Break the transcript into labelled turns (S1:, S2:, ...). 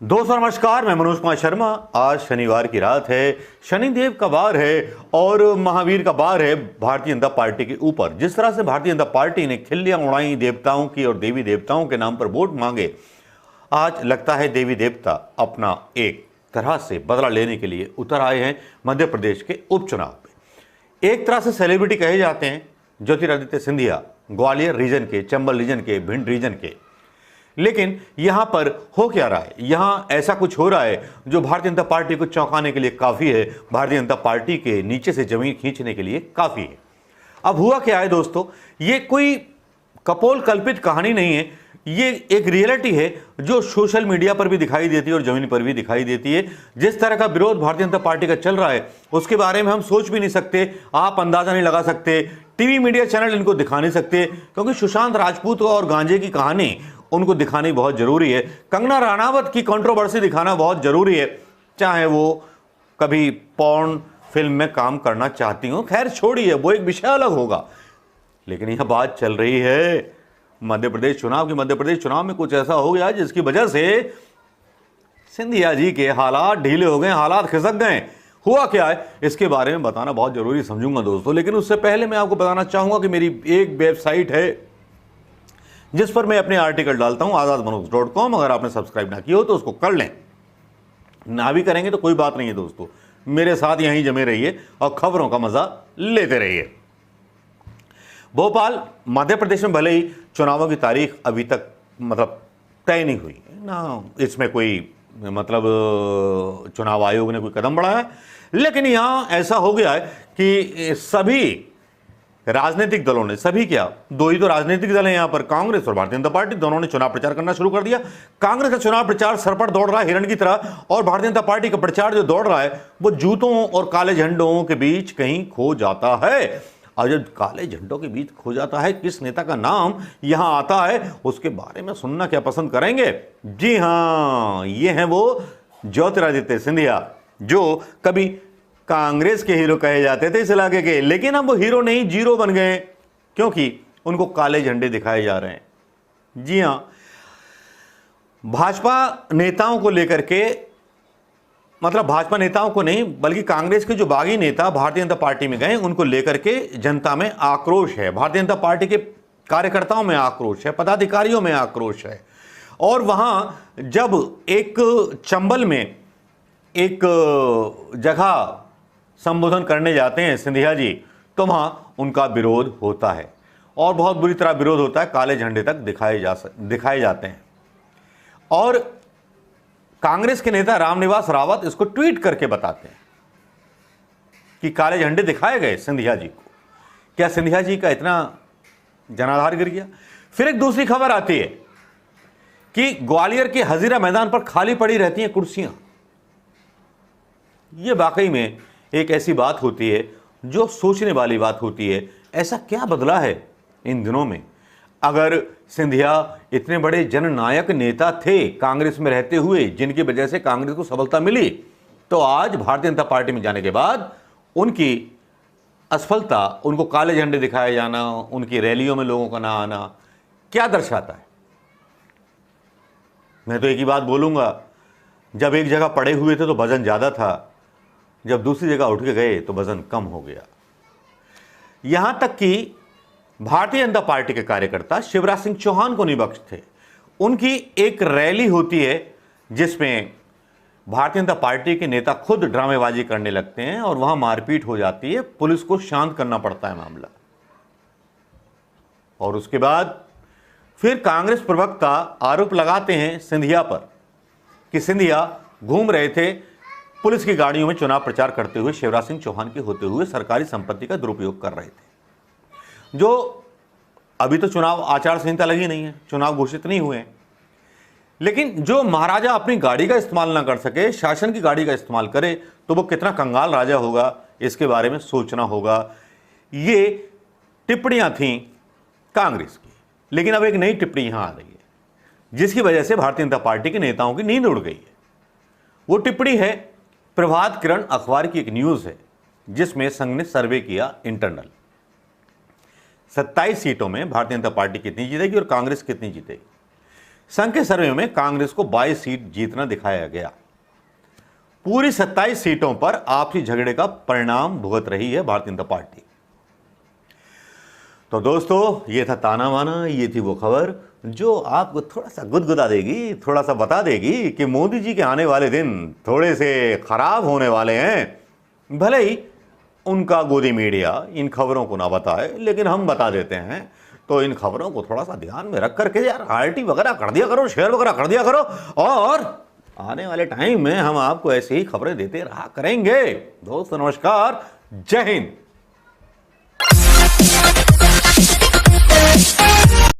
S1: दोस्तों नमस्कार, मैं मनोज कुमार शर्मा। आज शनिवार की रात है, शनिदेव का वार है और महावीर का वार है भारतीय जनता पार्टी के ऊपर। जिस तरह से भारतीय जनता पार्टी ने खिल्लियां उड़ाई देवताओं की और देवी देवताओं के नाम पर वोट मांगे, आज लगता है देवी देवता अपना एक तरह से बदला लेने के लिए उतर आए हैं मध्य प्रदेश के उपचुनाव में। एक तरह से सेलिब्रिटी कहे जाते हैं ज्योतिरादित्य सिंधिया, ग्वालियर रीजन के, चंबल रीजन के, भिंड रीजन के। लेकिन यहां पर हो क्या रहा है? यहां ऐसा कुछ हो रहा है जो भारतीय जनता पार्टी को चौंकाने के लिए काफी है, भारतीय जनता पार्टी के नीचे से जमीन खींचने के लिए काफी है। अब हुआ क्या है दोस्तों, ये कोई कपोल कल्पित कहानी नहीं है, ये एक रियलिटी है जो सोशल मीडिया पर भी दिखाई देती है और जमीन पर भी दिखाई देती है। जिस तरह का विरोध भारतीय जनता पार्टी का चल रहा है उसके बारे में हम सोच भी नहीं सकते, आप अंदाजा नहीं लगा सकते, टीवी मीडिया चैनल इनको दिखा नहीं सकते, क्योंकि सुशांत राजपूत और गांजे की कहानी उनको दिखानी बहुत जरूरी है। कंगना रनावत की कंट्रोवर्सी दिखाना बहुत जरूरी है, चाहे वो कभी पॉर्न फिल्म में काम करना चाहती हो। खैर छोड़िए, वो एक विषय अलग होगा। लेकिन यह बात चल रही है मध्य प्रदेश चुनाव की। मध्य प्रदेश चुनाव में कुछ ऐसा हो गया जिसकी वजह से सिंधिया जी के हालात ढीले हो गए, हालात खिसक गए। हुआ क्या है इसके बारे में बताना बहुत जरूरी समझूंगा दोस्तों। लेकिन उससे पहले मैं आपको बताना चाहूंगा कि मेरी एक वेबसाइट है जिस पर मैं अपने आर्टिकल डालता हूं, azadmanoj.com। अगर आपने सब्सक्राइब ना किया हो तो उसको कर लें, ना भी करेंगे तो कोई बात नहीं है दोस्तों, मेरे साथ यहीं जमे रहिए और खबरों का मजा लेते रहिए। भोपाल मध्य प्रदेश में भले ही चुनावों की तारीख अभी तक तय नहीं हुई ना, इसमें कोई चुनाव आयोग ने कोई कदम बढ़ाया है, लेकिन यहां ऐसा हो गया है कि सभी राजनीतिक दलों ने, सभी क्या, दो ही तो राजनीतिक दल हैं यहां पर, कांग्रेस और भारतीय जनता पार्टी, दोनों ने चुनाव प्रचार करना शुरू कर दिया। कांग्रेस का चुनाव प्रचार सर पर दौड़ रहा है हिरण की तरह, और भारतीय जनता पार्टी का प्रचार जो दौड़ रहा है वो जूतों और काले झंडों के बीच कहीं खो जाता है। और जब काले झंडों के बीच खो जाता है, किस नेता का नाम यहां आता है उसके बारे में सुनना क्या पसंद करेंगे? जी हां, ये हैं वो ज्योतिरादित्य सिंधिया, जो कभी कांग्रेस के हीरो कहे जाते थे इस इलाके के, लेकिन अब वो हीरो नहीं जीरो बन गए, क्योंकि उनको काले झंडे दिखाए जा रहे हैं। जी हां, भाजपा नेताओं को लेकर के, भाजपा नेताओं को नहीं बल्कि कांग्रेस के जो बागी नेता भारतीय जनता पार्टी में गए उनको लेकर के जनता में आक्रोश है, भारतीय जनता पार्टी के कार्यकर्ताओं में आक्रोश है, पदाधिकारियों में आक्रोश है। और वहां जब एक चंबल में एक जगह संबोधन करने जाते हैं सिंधिया जी, तो वहां उनका विरोध होता है और बहुत बुरी तरह विरोध होता है, काले झंडे तक दिखाए जाते हैं। और कांग्रेस के नेता रामनिवास रावत इसको ट्वीट करके बताते हैं कि काले झंडे दिखाए गए सिंधिया जी को। क्या सिंधिया जी का इतना जनाधार गिर गया? फिर एक दूसरी खबर आती है कि ग्वालियर के हजीरा मैदान पर खाली पड़ी रहती हैं कुर्सियां। यह वाकई में एक ऐसी बात होती है जो सोचने वाली बात होती है। ऐसा क्या बदला है इन दिनों में? अगर सिंधिया इतने बड़े जननायक नेता थे कांग्रेस में रहते हुए, जिनकी वजह से कांग्रेस को सफलता मिली, तो आज भारतीय जनता पार्टी में जाने के बाद उनकी असफलता, उनको काले झंडे दिखाए जाना, उनकी रैलियों में लोगों का ना आना क्या दर्शाता है? मैं तो एक ही बात बोलूंगा, जब एक जगह पड़े हुए थे तो वजन ज्यादा था, जब दूसरी जगह उठ के गए तो वजन कम हो गया। यहां तक कि भारतीय जनता पार्टी के कार्यकर्ता शिवराज सिंह चौहान को नहीं बख्शते। उनकी एक रैली होती है जिसमें भारतीय जनता पार्टी के नेता खुद ड्रामेबाजी करने लगते हैं और वहां मारपीट हो जाती है, पुलिस को शांत करना पड़ता है मामला। और उसके बाद फिर कांग्रेस प्रवक्ता आरोप लगाते हैं सिंधिया पर कि सिंधिया घूम रहे थे पुलिस की गाड़ियों में चुनाव प्रचार करते हुए, शिवराज सिंह चौहान के होते हुए सरकारी संपत्ति का दुरुपयोग कर रहे थे। जो अभी तो चुनाव आचार संहिता लगी नहीं है, चुनाव घोषित नहीं हुए हैं, लेकिन जो महाराजा अपनी गाड़ी का इस्तेमाल ना कर सके, शासन की गाड़ी का इस्तेमाल करे, तो वो कितना कंगाल राजा होगा, इसके बारे में सोचना होगा। ये टिप्पणियां थीं कांग्रेस की, लेकिन अब एक नई टिप्पणी यहां आ रही है जिसकी वजह से भारतीय जनता पार्टी के नेताओं की नींद उड़ गई है। वो टिप्पणी है प्रभात किरण अखबार की एक न्यूज है जिसमें संघ ने सर्वे किया इंटरनल, 27 सीटों में भारतीय जनता पार्टी कितनी जीतेगी और कांग्रेस कितनी जीतेगी। संघ के सर्वे में कांग्रेस को 22 सीट जीतना दिखाया गया। पूरी 27 सीटों पर आपसी झगड़े का परिणाम भुगत रही है भारतीय जनता पार्टी। तो दोस्तों, ये था ताना बाना, ये थी वो खबर जो आपको थोड़ा सा गुदगुदा देगी, थोड़ा सा बता देगी कि मोदी जी के आने वाले दिन थोड़े से खराब होने वाले हैं। भले ही उनका गोदी मीडिया इन खबरों को ना बताए, लेकिन हम बता देते हैं। तो इन खबरों को थोड़ा सा ध्यान में रख करके यार आरटी वगैरह कर दिया करो, शेयर वगैरह कर दिया करो, और आने वाले टाइम में हम आपको ऐसी ही खबरें देते रहा करेंगे। दोस्तों नमस्कार, जय हिंद।